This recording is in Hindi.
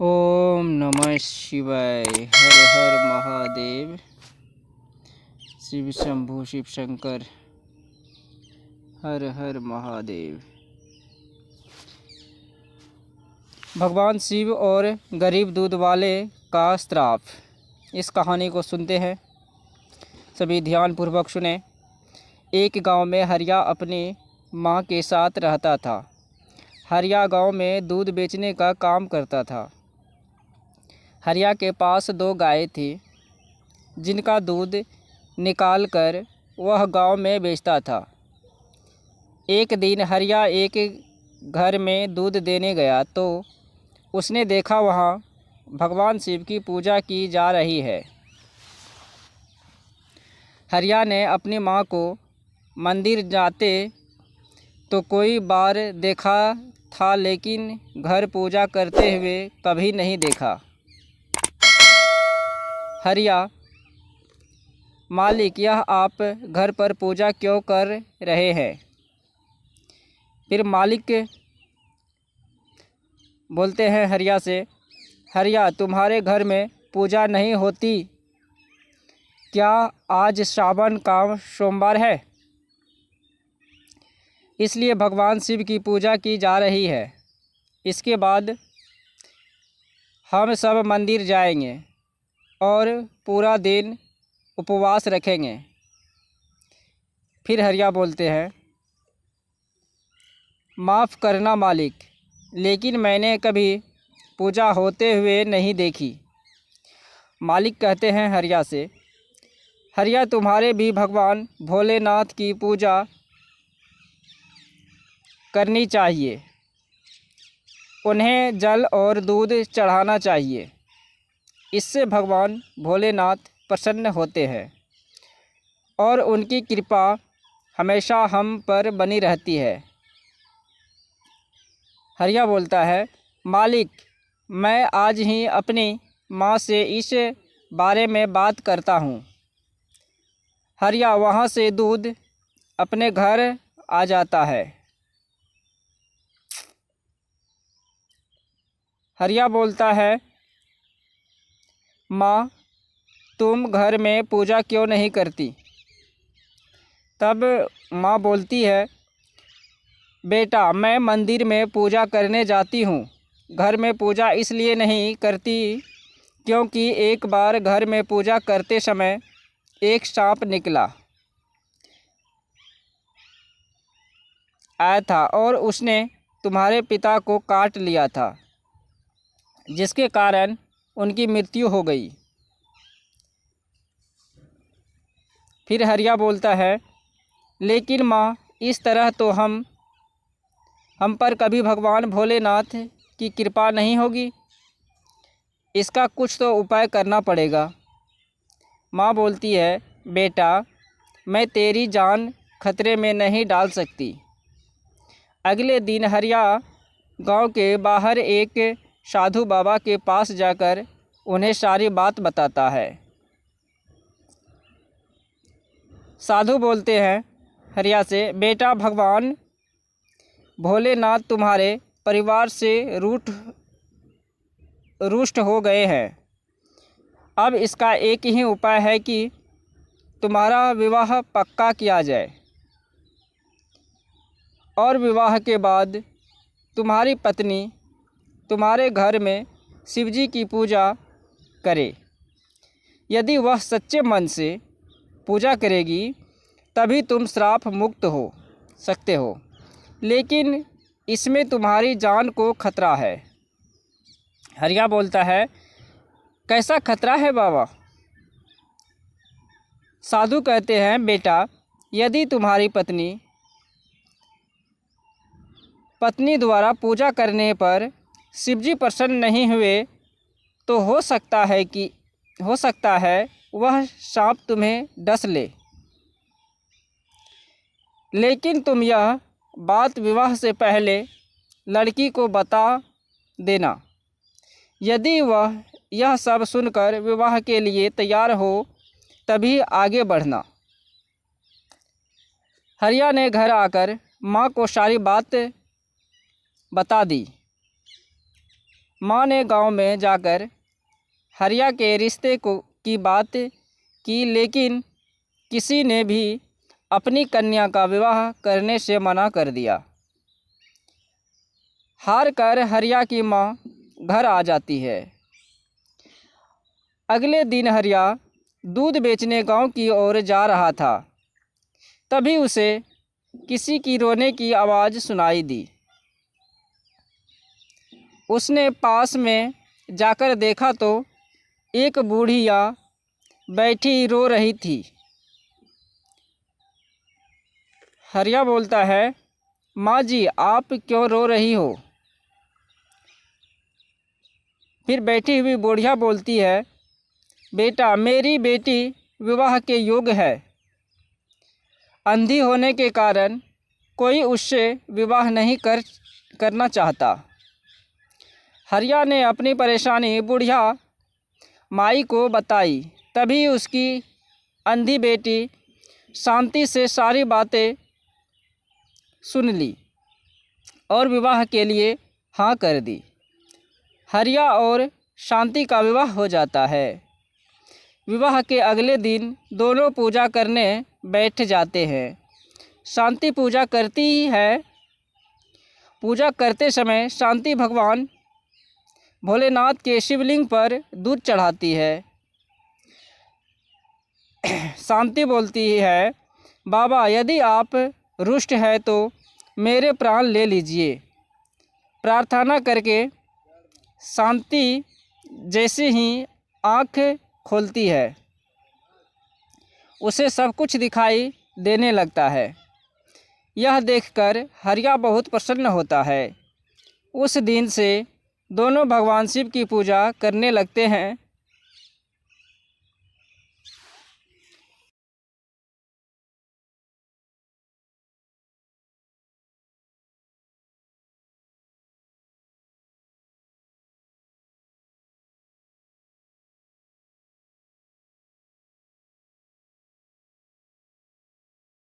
ओम नमः शिवाय। हर हर महादेव। शिव शंभु शिव शंकर। हर हर महादेव। भगवान शिव और गरीब दूध वाले का श्राप। इस कहानी को सुनते हैं, सभी ध्यानपूर्वक सुने। एक गांव में हरिया अपनी मां के साथ रहता था। हरिया गांव में दूध बेचने का काम करता था। हरिया के पास 2 गायें थी, जिनका दूध निकाल कर वह गांव में बेचता था। एक दिन हरिया एक घर में दूध देने गया तो उसने देखा वहां भगवान शिव की पूजा की जा रही है। हरिया ने अपनी माँ को मंदिर जाते तो कोई बार देखा था, लेकिन घर पूजा करते हुए कभी नहीं देखा। हरिया, मालिक, यह आप घर पर पूजा क्यों कर रहे हैं? फिर मालिक बोलते हैं हरिया से, हरिया, तुम्हारे घर में पूजा नहीं होती क्या? आज श्रावण का सोमवार है, इसलिए भगवान शिव की पूजा की जा रही है। इसके बाद हम सब मंदिर जाएंगे और पूरा दिन उपवास रखेंगे। फिर हरिया बोलते हैं, माफ़ करना मालिक, लेकिन मैंने कभी पूजा होते हुए नहीं देखी। मालिक कहते हैं हरिया से, हरिया, तुम्हारे भी भगवान भोलेनाथ की पूजा करनी चाहिए। उन्हें जल और दूध चढ़ाना चाहिए। इससे भगवान भोलेनाथ प्रसन्न होते हैं और उनकी कृपा हमेशा हम पर बनी रहती है। हरिया बोलता है, मालिक, मैं आज ही अपनी माँ से इस बारे में बात करता हूँ। हरिया वहाँ से दूध अपने घर आ जाता है। हरिया बोलता है, माँ, तुम घर में पूजा क्यों नहीं करती? तब माँ बोलती है, बेटा, मैं मंदिर में पूजा करने जाती हूँ। घर में पूजा इसलिए नहीं करती क्योंकि एक बार घर में पूजा करते समय एक सांप निकला आया था और उसने तुम्हारे पिता को काट लिया था, जिसके कारण उनकी मृत्यु हो गई। फिर हरिया बोलता है, लेकिन माँ, इस तरह तो हम पर कभी भगवान भोलेनाथ की कृपा नहीं होगी। इसका कुछ तो उपाय करना पड़ेगा। माँ बोलती है, बेटा, मैं तेरी जान खतरे में नहीं डाल सकती। अगले दिन हरिया गांव के बाहर एक साधु बाबा के पास जाकर उन्हें सारी बात बताता है। साधु बोलते हैं हरिया से, बेटा, भगवान भोलेनाथ तुम्हारे परिवार से रुष्ट हो गए हैं। अब इसका एक ही उपाय है कि तुम्हारा विवाह पक्का किया जाए और विवाह के बाद तुम्हारी पत्नी तुम्हारे घर में शिवजी की पूजा करे। यदि वह सच्चे मन से पूजा करेगी तभी तुम श्राप मुक्त हो सकते हो, लेकिन इसमें तुम्हारी जान को खतरा है। हरिया बोलता है, कैसा खतरा है बाबा? साधु कहते हैं, बेटा, यदि तुम्हारी पत्नी द्वारा पूजा करने पर शिवजी प्रसन्न नहीं हुए तो हो सकता है वह सांप तुम्हें डस ले। लेकिन तुम यह बात विवाह से पहले लड़की को बता देना। यदि वह यह सब सुनकर विवाह के लिए तैयार हो तभी आगे बढ़ना। हरिया ने घर आकर माँ को सारी बात बता दी। माँ ने गांव में जाकर हरिया के रिश्ते की बात की, लेकिन किसी ने भी अपनी कन्या का विवाह करने से मना कर दिया। हार कर हरिया की माँ घर आ जाती है। अगले दिन हरिया दूध बेचने गांव की ओर जा रहा था, तभी उसे किसी की रोने की आवाज़ सुनाई दी। उसने पास में जाकर देखा तो एक बूढ़िया बैठी रो रही थी। हरिया बोलता है, माँ जी आप क्यों रो रही हो? फिर बैठी हुई बूढ़िया बोलती है, बेटा मेरी बेटी विवाह के योग्य है। अंधी होने के कारण कोई उससे विवाह नहीं करना चाहता। हरिया ने अपनी परेशानी बुढ़िया माई को बताई। तभी उसकी अंधी बेटी शांति से सारी बातें सुन ली और विवाह के लिए हाँ कर दी। हरिया और शांति का विवाह हो जाता है। विवाह के अगले दिन दोनों पूजा करने बैठ जाते हैं। शांति पूजा करती है। पूजा करते समय शांति भगवान भोलेनाथ के शिवलिंग पर दूध चढ़ाती है। शांति बोलती है, बाबा यदि आप रुष्ट है तो मेरे प्राण ले लीजिए। प्रार्थना करके शांति जैसे ही आँख खोलती है, उसे सब कुछ दिखाई देने लगता है। यह देखकर हरिया बहुत प्रसन्न होता है। उस दिन से दोनों भगवान शिव की पूजा करने लगते हैं